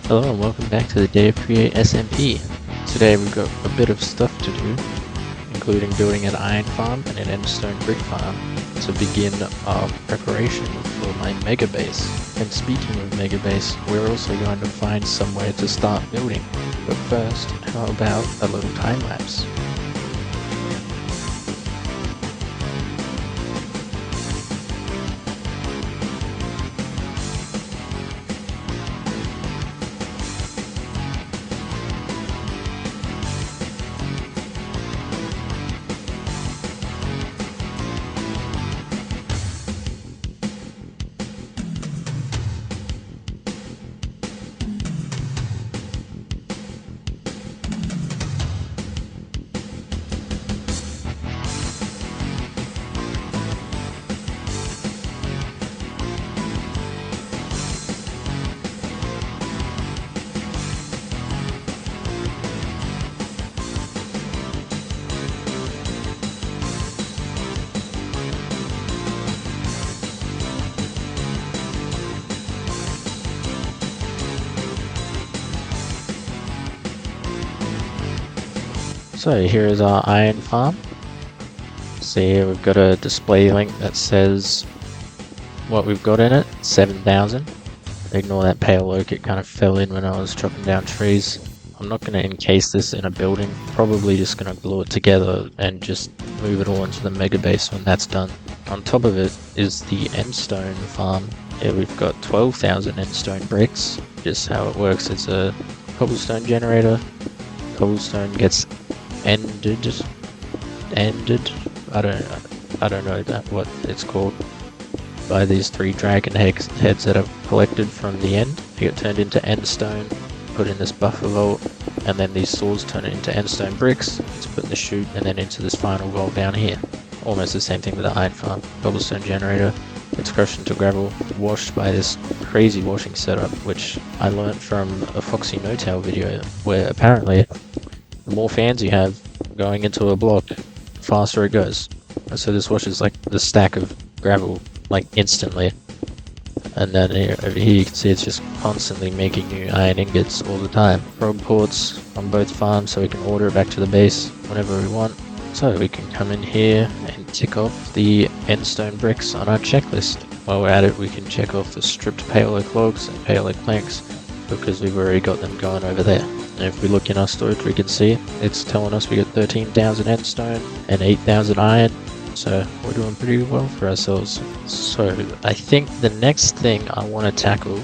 Hello and welcome back to the day of Create SMP. Today we've got a bit of stuff to do, including building an iron farm and an endstone brick farm to begin our preparation for my mega base. And speaking of mega base, we're also going to find somewhere to start building. But first, how about a little time lapse? So here is our iron farm. See here we've got a display link that says what we've got in it, 7,000. Ignore that pale oak, it kind of fell in when I was chopping down trees. I'm not going to encase this in a building, probably just going to glue it together and just move it all into the mega base when that's done. On top of it is the endstone farm. Here we've got 12,000 endstone bricks. Just how it works, it's a cobblestone generator. Cobblestone gets ended, I don't know what it's called, by these 3 dragon heads that I've collected from the end. They get turned into endstone, put in this buffer vault, and then these saws turn it into endstone bricks to put in the chute, and then into this final vault down here. Almost the same thing with the iron farm. Cobblestone generator, it's crushed into gravel, washed by this crazy washing setup, which I learned from a Foxy No-Tail video, where apparently the more fans you have going into a block, the faster it goes. So this washes like the stack of gravel like instantly. And then over here you can see it's just constantly making new iron ingots all the time. Frog ports on both farms so we can order it back to the base whenever we want. So we can come in here and tick off the endstone bricks on our checklist. While we're at it, we can check off the stripped pale oak logs and pale oak planks because we've already got them going over there. And if we look in our storage, we can see it's telling us we got 13,000 endstone and 8,000 iron. So we're doing pretty well for ourselves. So I think the next thing I want to tackle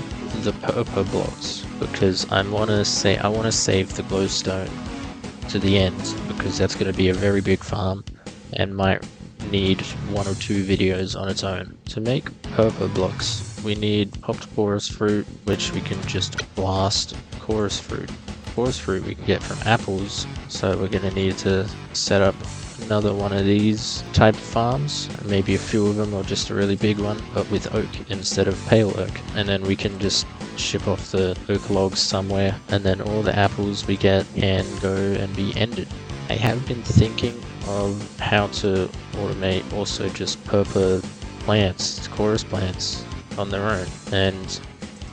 the purple blocks, because I want to save the glowstone to the end, because that's going to be a very big farm and might need 1 or 2 videos on its own. To make purple blocks, we need popped chorus fruit, which we can just blast chorus fruit. Chorus fruit we can get from apples, so we're going to need to set up another one of these type of farms, maybe a few of them or just a really big one, but with oak instead of pale oak, and then we can just ship off the oak logs somewhere, and then all the apples we get can go and be ended. I have been thinking of how to automate also just purple plants, chorus plants on their own, and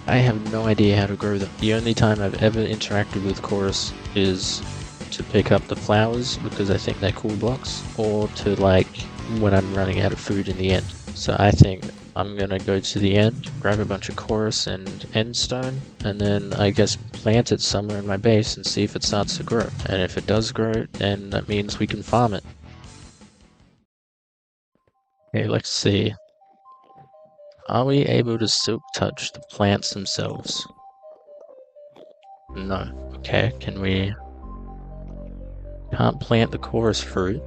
I have no idea how to grow them. The only time I've ever interacted with chorus is to pick up the flowers because I think they're cool blocks, or to like when I'm running out of food in the end. So I think I'm gonna go to the end, grab a bunch of chorus and endstone, and then I guess plant it somewhere in my base and see if it starts to grow. And if it does grow, then that means we can farm it. Okay, let's see. Are we able to silk touch the plants themselves? No. Okay, can we... Can't plant the chorus fruit.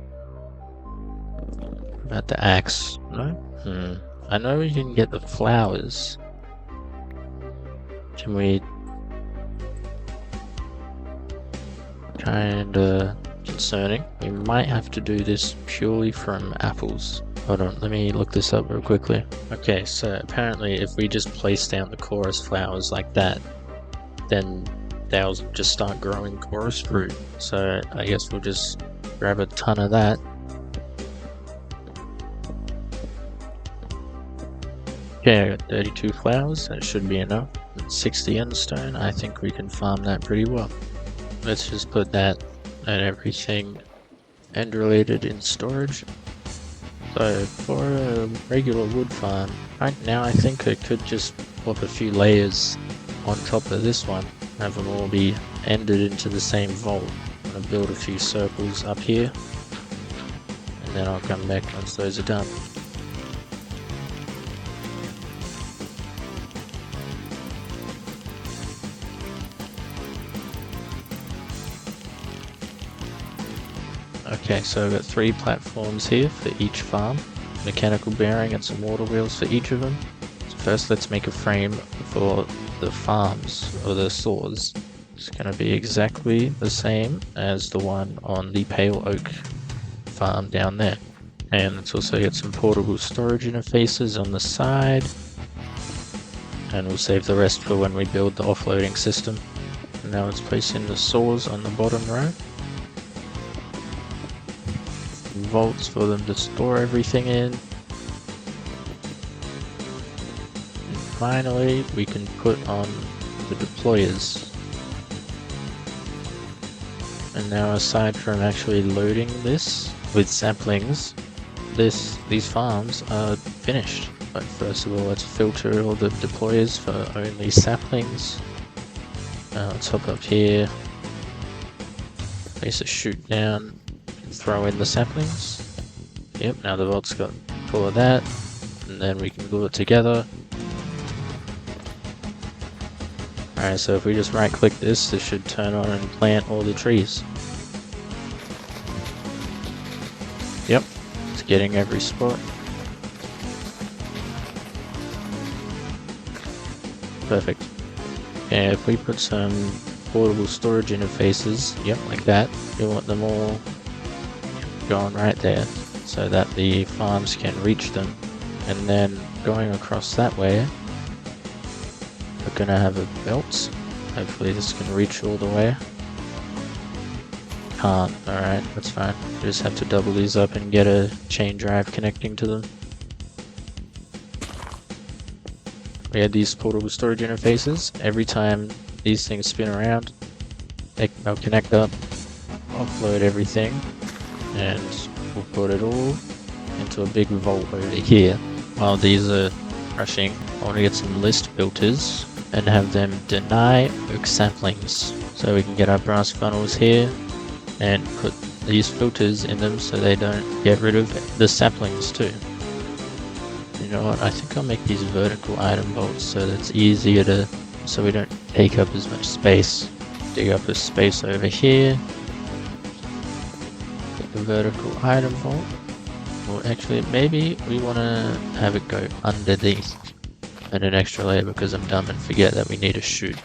What about the axe? No? I know we can get the flowers. Can we... Kinda concerning. We might have to do this purely from apples. Hold on, let me look this up real quickly. Okay, so apparently if we just place down the chorus flowers like that, then they'll just start growing chorus fruit. So I guess we'll just grab a ton of that. Okay, I got 32 flowers, that should be enough. 60 endstone, I think we can farm that pretty well. Let's just put that and everything end related in storage. So for a regular wood farm, right now I think I could just pop a few layers on top of this one, have them all be ended into the same vault. I'm going to build a few circles up here, and then I'll come back once those are done. Okay, so I've got 3 platforms here for each farm, mechanical bearing and some water wheels for each of them. So first let's make a frame for the farms, or the saws. It's going to be exactly the same as the one on the Pale Oak farm down there. And let's also get some portable storage interfaces on the side. And we'll save the rest for when we build the offloading system. And now let's place in the saws on the bottom row. Vaults for them to store everything in. And finally, we can put on the deployers. And now, aside from actually loading this with saplings, these farms are finished. But first of all, let's filter all the deployers for only saplings. Let's hop up here, place a chute down, throw in the saplings. Yep, now the vault's got full of that, and then we can glue it together. Alright, so if we just right click this should turn on and plant all the trees. Yep, it's getting every spot. Perfect. And if we put some portable storage interfaces, yep, like that, you want them all going right there so that the farms can reach them. And then going across that way, we're gonna have a belt. Hopefully this can reach all the way. Can't, alright, that's fine. We just have to double these up and get a chain drive connecting to them. We had these portable storage interfaces. Every time these things spin around, they'll connect up, offload everything, and we'll put it all into a big vault over here. While these are crushing, I want to get some list filters and have them deny oak saplings. So we can get our brass funnels here and put these filters in them so they don't get rid of the saplings too. You know what, I think I'll make these vertical item vaults so that it's easier to, so we don't take up as much space. Dig up a space over here. Get the vertical item vault. Or actually, maybe we want to have it go underneath and an extra layer because I'm dumb and forget that we need a chute.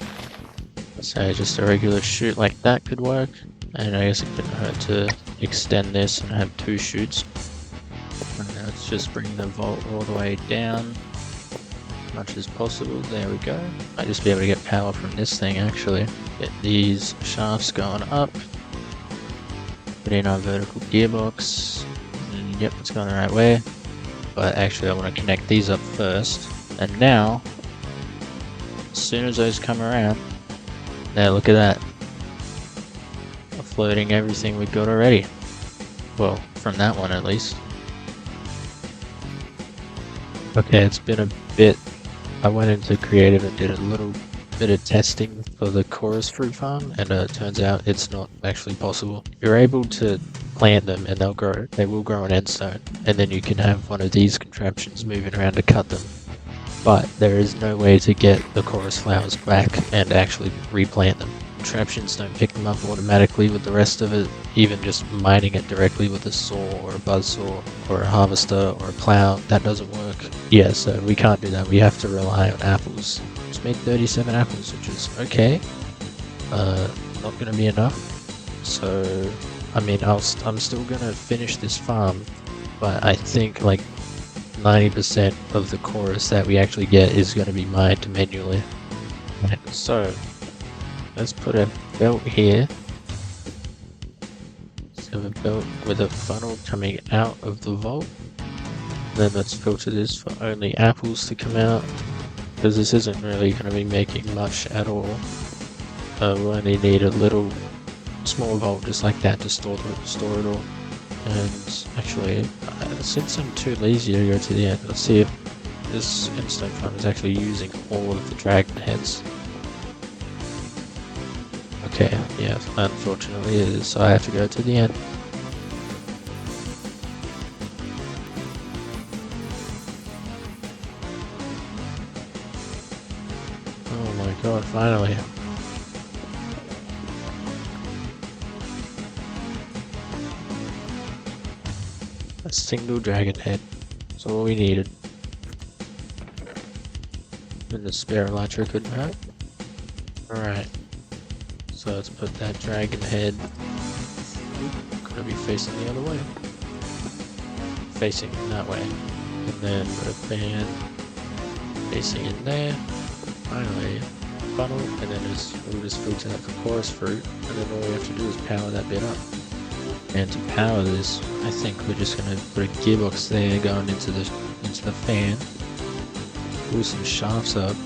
So just a regular chute like that could work. And I guess it couldn't hurt to extend this and have 2 chutes. And let's just bring the vault all the way down as much as possible. There we go. Might just be able to get power from this thing actually. Get these shafts going up. Put in our vertical gearbox. And yep, it's going the right way. But actually I want to connect these up first. And now, as soon as those come around, there, look at that. Offloading everything we've got already. Well, from that one at least. Okay, it's been a bit. I went into creative and did a little bit of testing for the chorus fruit farm, and it turns out it's not actually possible. You're able to plant them and they'll grow. They will grow an endstone, and then you can have one of these contraptions moving around to cut them. But there is no way to get the chorus flowers back and actually replant them. Contraptions don't pick them up automatically with the rest of it, even just mining it directly with a saw or a buzzsaw or a harvester or a plow, that doesn't work. Yeah, so we can't do that, we have to rely on apples. Just made 37 apples, which is okay. Not gonna be enough. So, I mean, I'm still gonna finish this farm, but I think like 90% of the chorus that we actually get is gonna be mined manually. So, let's put a belt here. Let's have a belt with a funnel coming out of the vault. Then let's filter this for only apples to come out. because this isn't really going to be making much at all. We'll only need a little small vault just like that to store it all. And actually, since I'm too lazy to go to the end, let's see if this endstone farm is actually using all of the dragon heads. Okay, yeah, unfortunately it is, so I have to go to the end. Oh my god, finally. A single dragon head. That's all we needed. And the spare elytra couldn't hurt. Alright. So let's put that dragon head. Gonna be facing the other way. Facing that way. And then put a fan facing in there. Finally, funnel, and then we'll just filter out the chorus fruit, and then all we have to do is power that bit up. And to power this, I think we're just gonna put a gearbox there going into the fan, pull some shafts up,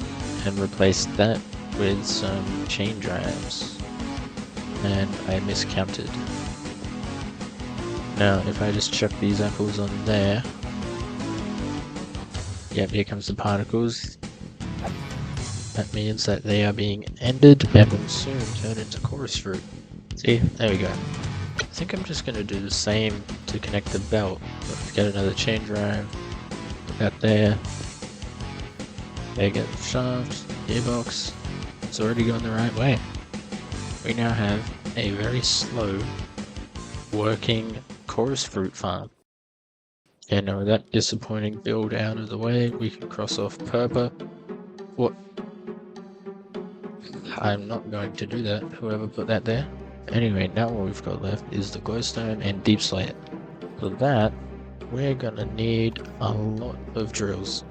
and replace that with some chain drives. And I miscounted. Now, if I just chuck these apples on there, yep, here comes the particles. That means that they are being ended and will soon turn into chorus fruit. See, there we go. I think I'm just going to do the same to connect the belt. Let's get another chain drive, put that there. There, get the shaft, gearbox. It's already going the right way. We now have a very slow working chorus fruit farm. And now with that disappointing build out of the way, we can cross off Purpa. What? I'm not going to do that, whoever put that there. Anyway, now what we've got left is the glowstone and DeepSlayer. For that, we're gonna need a lot of drills.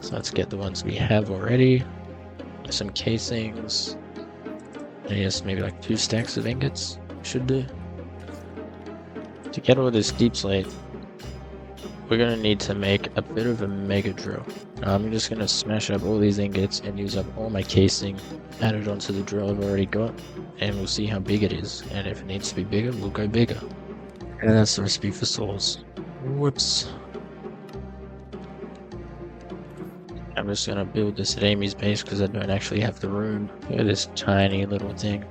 So let's get the ones we have already. Some casings. And yes, maybe like 2 stacks of ingots should do. To get all this DeepSlayer, we're gonna need to make a bit of a mega drill. Now I'm just gonna smash up all these ingots and use up all my casing, add it onto the drill I've already got, and we'll see how big it is. And if it needs to be bigger, we'll go bigger. And that's the recipe for saws. Whoops. I'm just gonna build this at Amy's base because I don't actually have the room. Look at this tiny little thing.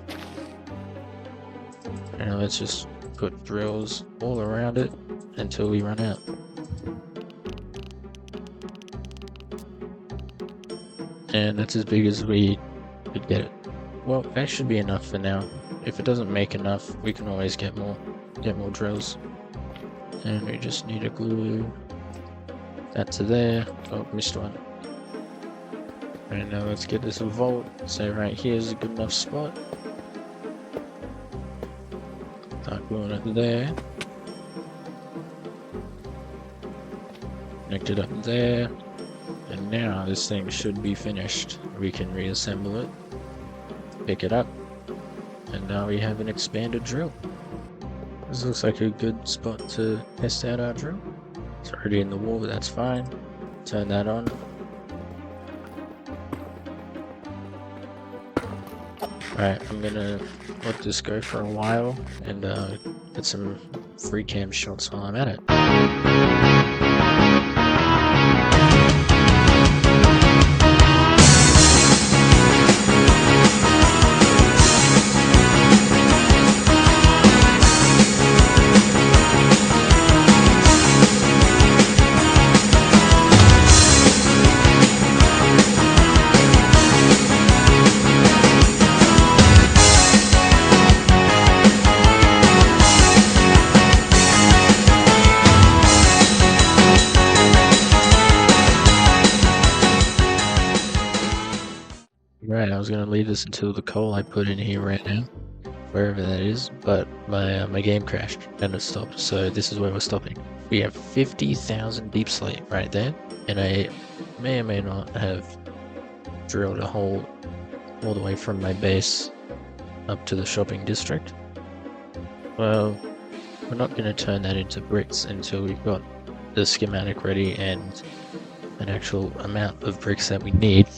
Now let's just put drills all around it until we run out. And that's as big as we could get it. Well, that should be enough for now. If it doesn't make enough, we can always get more drills. And we just need to glue that to there. Oh, missed one. And now let's get this vault. So right here is a good enough spot. Start gluing it there. Connect it up there. And now this thing should be finished. We can reassemble it, pick it up, and now we have an expanded drill. This looks like a good spot to test out our drill. It's already in the wall, but that's fine. Turn that on. Alright, I'm gonna let this go for a while and get some free cam shots while I'm at it. Right, I was gonna leave this until the coal I put in here right now, wherever that is, but my game crashed and it stopped, so this is where we're stopping. We have 50,000 DeepSlayer right there, and I may or may not have drilled a hole all the way from my base up to the shopping district. Well, we're not gonna turn that into bricks until we've got the schematic ready and an actual amount of bricks that we need.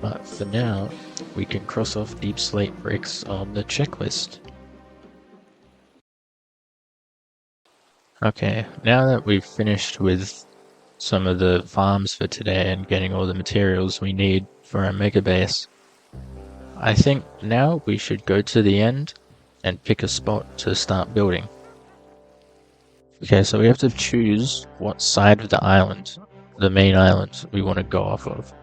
But for now, we can cross off deep slate bricks on the checklist. Okay, now that we've finished with some of the farms for today and getting all the materials we need for our mega base, I think now we should go to the end and pick a spot to start building. Okay, so we have to choose what side of the island, the main island, we want to go off of.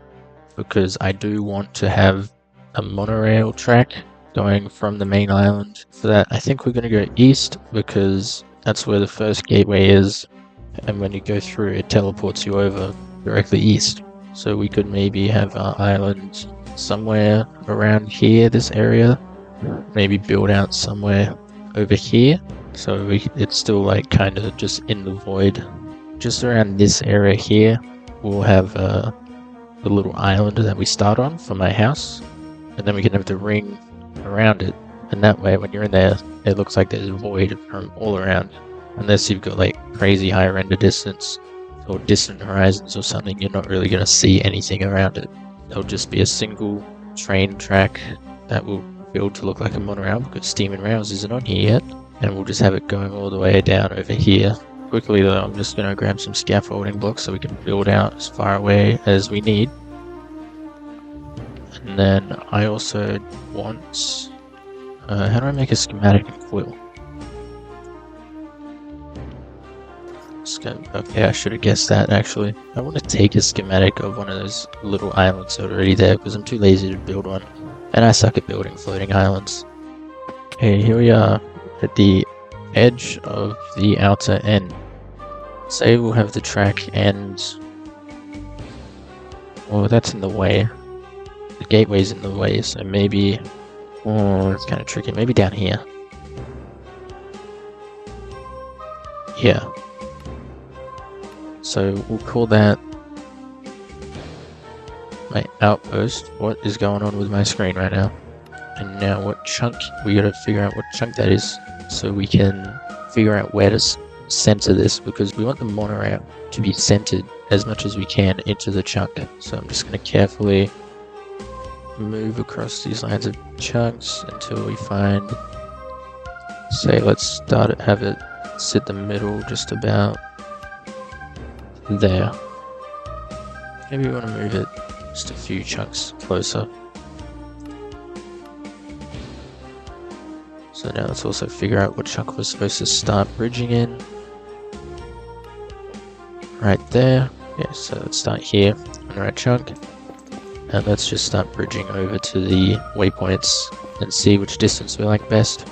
Because I do want to have a monorail track going from the main island. For that, I think we're going to go east because that's where the first gateway is. And when you go through, it teleports you over directly east. So we could maybe have our island somewhere around here, this area. Maybe build out somewhere over here. So it's still like kind of just in the void. Just around this area here, we'll have the little island that we start on for my house. And then we can have the ring around it. And that way, when you're in there, it looks like there's a void from all around. Unless you've got like crazy high render distance or distant horizons or something, you're not really going to see anything around it. It'll just be a single train track that will build to look like a monorail because Steam and Rails isn't on here yet. And we'll just have it going all the way down over here. Quickly though, I'm just going to grab some scaffolding blocks so we can build out as far away as we need. And then I also want... how do I make a schematic in Quill? Okay, I should have guessed that actually. I want to take a schematic of one of those little islands that are already there because I'm too lazy to build one. And I suck at building floating islands. Okay, here we are at the edge of the outer end. Say we'll have the track end... Well, that's in the way. The gateway's in the way, so maybe... Oh, it's kind of tricky. Maybe down here. Yeah. So we'll call that my outpost. What is going on with my screen right now? And now what chunk? We gotta figure out what chunk that is so we can figure out where to center this because we want the monorail to be centered as much as we can into the chunk. So I'm just gonna carefully move across these lines of chunks until we find, say, let's start it, have it sit the middle just about there. Maybe we want to move it just a few chunks closer. So now let's also figure out what chunk we're supposed to start bridging in. Right there. Yeah, so let's start here on the right chunk. And let's just start bridging over to the waypoints and see which distance we like best.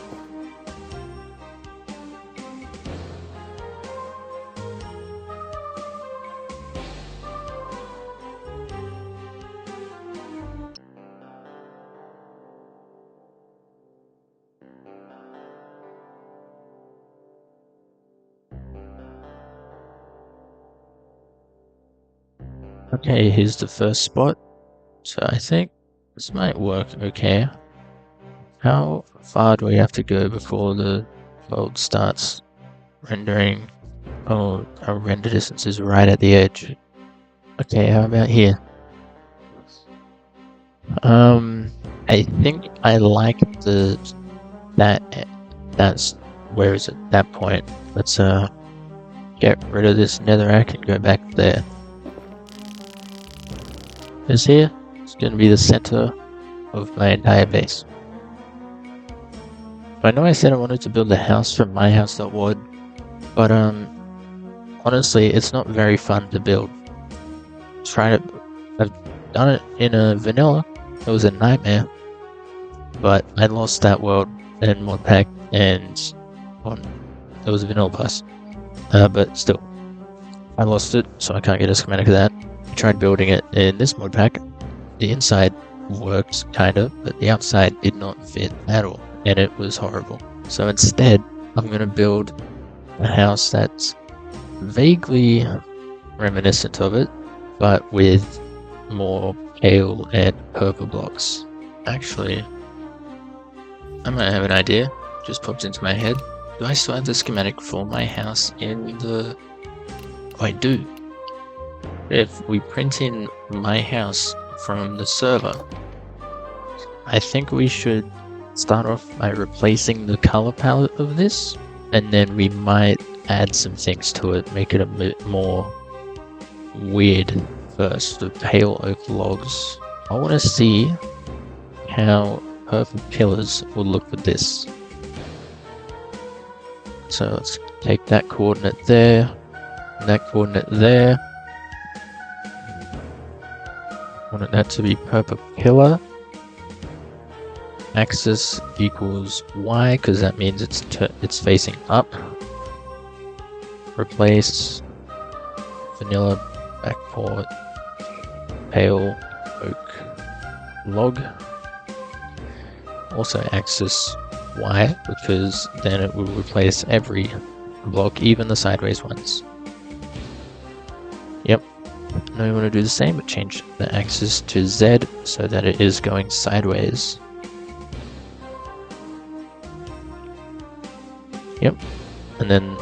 Okay, here's the first spot. So I think this might work okay. How far do we have to go before the world starts rendering? Oh, our render distance is right at the edge. Okay, how about here? I think I like that's where is it? That point. Let's get rid of this netherrack and go back there. This here is going to be the center of my entire base. I know I said I wanted to build a house from myhouse.wad, but honestly, it's not very fun to build. I've done it in a vanilla. It was a nightmare, but I lost that world in mod pack, and it was a vanilla plus. But still, I lost it, so I can't get a schematic of that. I tried building it in this mod pack. The inside worked kinda, but the outside did not fit at all, and it was horrible. So instead, I'm gonna build a house that's vaguely reminiscent of it, but with more pale and purple blocks. Actually, I might have an idea. Just popped into my head. Do I still have the schematic for my house in the... Oh, I do. if we print in my house from the server, I think we should start off by replacing the color palette of this, and then we might add some things to it, make it a bit more weird first. The pale oak logs. I want to see how purple pillars will look with this. So let's take that coordinate there, and that coordinate there. I want that to be purple pillar. Axis equals Y, because that means it's facing up. Replace vanilla backport pale oak log. Also axis Y, because then it will replace every block, even the sideways ones. Yep. Now we want to do the same, but change the axis to Z so that it is going sideways. Yep. And then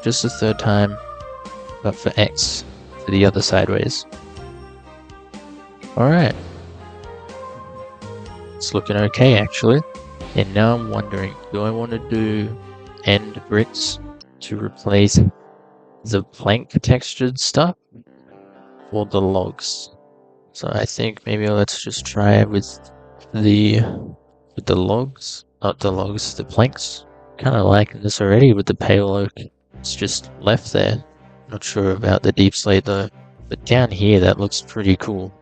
just the third time, but for X, for the other sideways. Alright. It's looking okay actually. And now I'm wondering, do I want to do end bricks to replace the plank textured stuff or the logs? So I think maybe let's just try with the logs, not the logs, the planks. Kind of liking this already with the pale oak. It's just left there. Not sure about the deep slate though, but down here that looks pretty cool.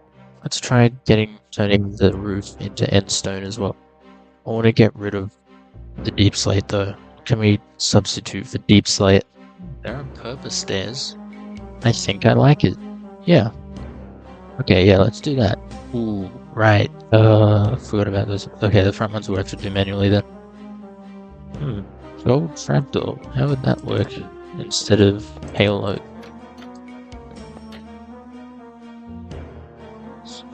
Let's try turning the roof into end stone as well. I want to get rid of the deep slate though. Can we substitute for deep slate? There are purpose stairs. I think I like it. Yeah. Okay, yeah, let's do that. Ooh, right. I forgot about those. Okay, the front ones we'll have to do manually then. Gold trapdoor. How would that work instead of pale oak?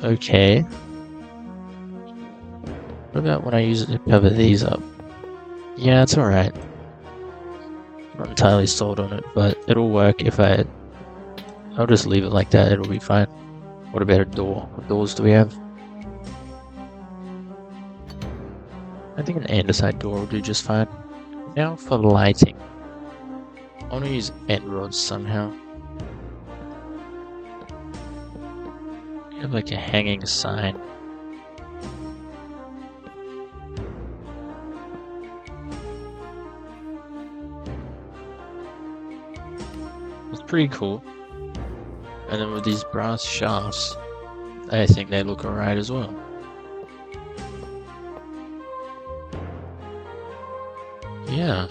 Okay. What about when I use it to cover these up? Yeah, it's alright. Not entirely sold on it, but it'll work if I'll just leave it like that, it'll be fine. What about a door? What doors do we have? I think an andesite door will do just fine. Now for lighting. I want to use end rods somehow. Have like a hanging sign. It's pretty cool. And then with these brass shafts, I think they look alright as well. Yeah,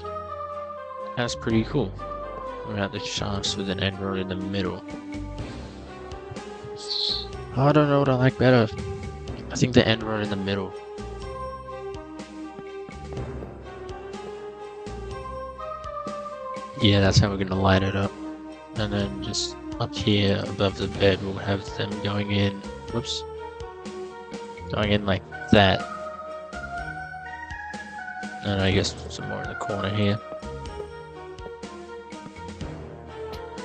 that's pretty cool. We have the shafts with an end rod in the middle. I don't know what I like better. I think the end rod in the middle. Yeah, that's how we're gonna light it up. And then just up here above the bed, we'll have them going in. Whoops. Going in like that. And I guess some more in the corner here.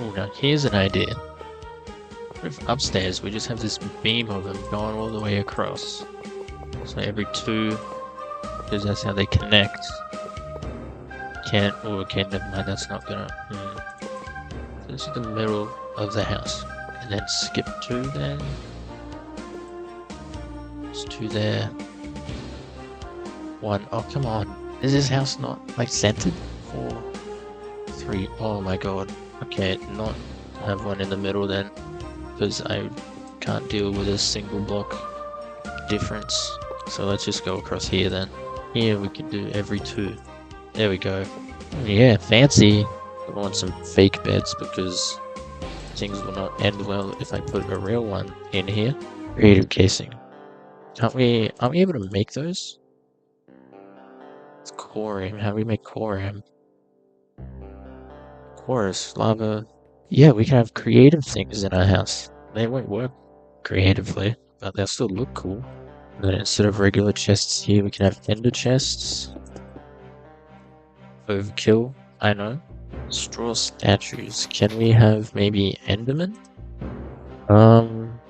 Oh, now here's an idea. What if upstairs we just have this beam of them going all the way across? So every two, because that's how they connect. Okay, never mind, that's not gonna. So this is the middle of the house. And then skip 2 then. It's 2 there. 1. Oh, come on. Is this house not like centered? 4, 3. Oh my god. Okay, not have one in the middle then, because I can't deal with a single block difference. So let's just go across here then. Here we can do every 2. There we go. Yeah, fancy. I want some fake beds because things will not end well if I put a real one in here. Creative casing. Aren't we able to make those? It's corium. How do we make corium? Chorus, lava. Yeah, we can have creative things in our house. They won't work creatively, but they'll still look cool. And then instead of regular chests here, we can have ender chests. Overkill, I know. Straw statues. Can we have maybe Enderman? I'm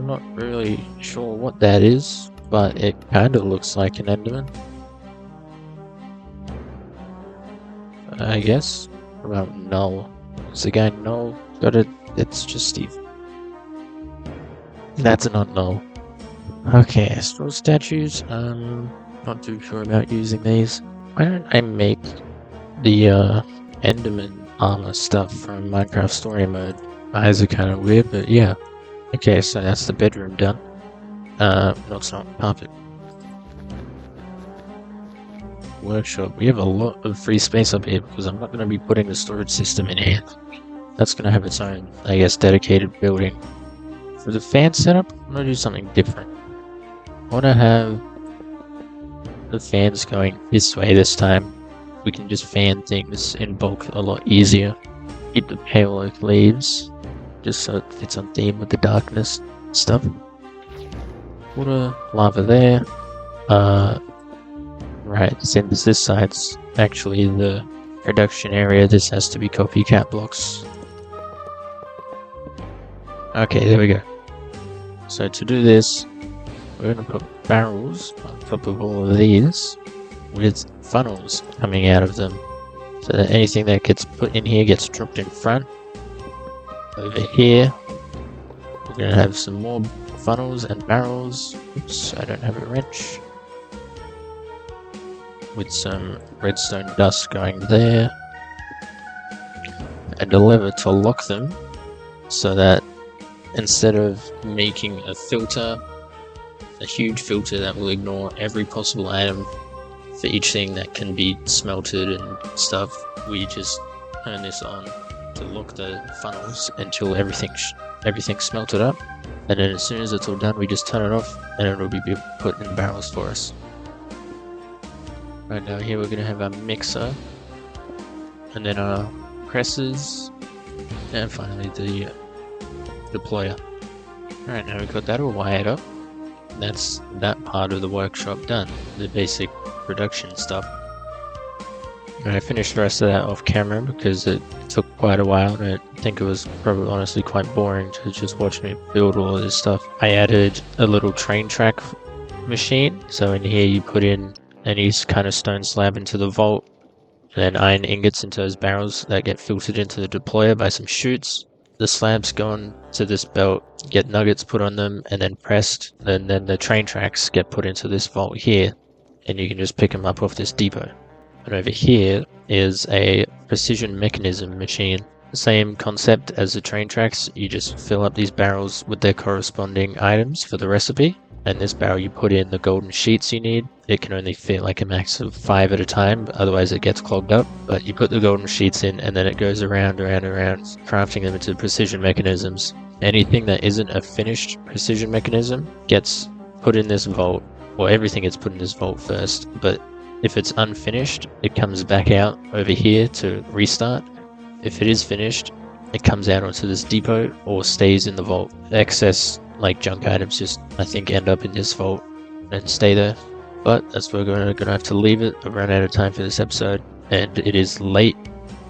not really sure what that is, but it kind of looks like an Enderman. I guess. Well, no. It's the guy no. Got it. It's just Steve. That's not null. Okay, straw statues. Not too sure about using these. Why don't I make the Enderman armor stuff from Minecraft Story Mode? Eyes are kind of weird, but yeah. Okay, so that's the bedroom done. No, it's not. Carpet. Workshop. We have a lot of free space up here because I'm not going to be putting the storage system in here. That's going to have its own, I guess, dedicated building. For the fan setup, I'm going to do something different. I want to have the fans going this way this time. We can just fan things in bulk a lot easier. Keep the pale oak leaves, just so it fits on theme with the darkness stuff. Water, lava there. Right, since this side's actually the production area, this has to be copycat blocks. Okay, there we go. So to do this, we're going to put barrels on top of all of these with funnels coming out of them, so that anything that gets put in here gets dropped in front. Over here, we're going to have some more funnels and barrels. Oops, I don't have a wrench. With some redstone dust going there. And a lever to lock them, so that instead of making a filter, a huge filter that will ignore every possible item for each thing that can be smelted and stuff, we just turn this on to lock the funnels until everything's smelted up, and then as soon as it's all done, we just turn it off and it'll be put in barrels for us. Right now here we're going to have our mixer, and then our presses, and finally the deployer. Alright, now we've got that all wired up. That's that part of the workshop done, the basic production stuff. And I finished the rest of that off camera because it took quite a while, and I think it was probably honestly quite boring to just watch me build all of this stuff. I added a little train track machine, so in here you put in any kind of stone slab into the vault, then iron ingots into those barrels that get filtered into the deployer by some chutes. The slabs go on to this belt, get nuggets put on them, and then pressed, and then the train tracks get put into this vault here, and you can just pick them up off this depot. And over here is a precision mechanism machine. The same concept as the train tracks, you just fill up these barrels with their corresponding items for the recipe. And this barrel you put in the golden sheets you need. It can only fit like a max of 5 at a time, otherwise it gets clogged up. But you put the golden sheets in and then it goes around, crafting them into precision mechanisms. Anything that isn't a finished precision mechanism gets put in this vault. Well, everything gets put in this vault first, but if it's unfinished, it comes back out over here to restart. If it is finished, it comes out onto this depot or stays in the vault. Excess like junk items just, I think, end up in this vault and stay there. But that's where we're gonna have to leave it. I've run out of time for this episode, and it is late.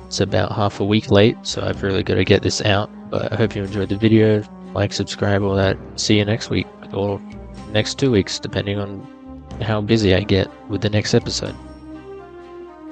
It's about half a week late, so I've really got to get this out. But I hope you enjoyed the video. Like, subscribe, all that. See you next week, or next 2 weeks, depending on how busy I get with the next episode.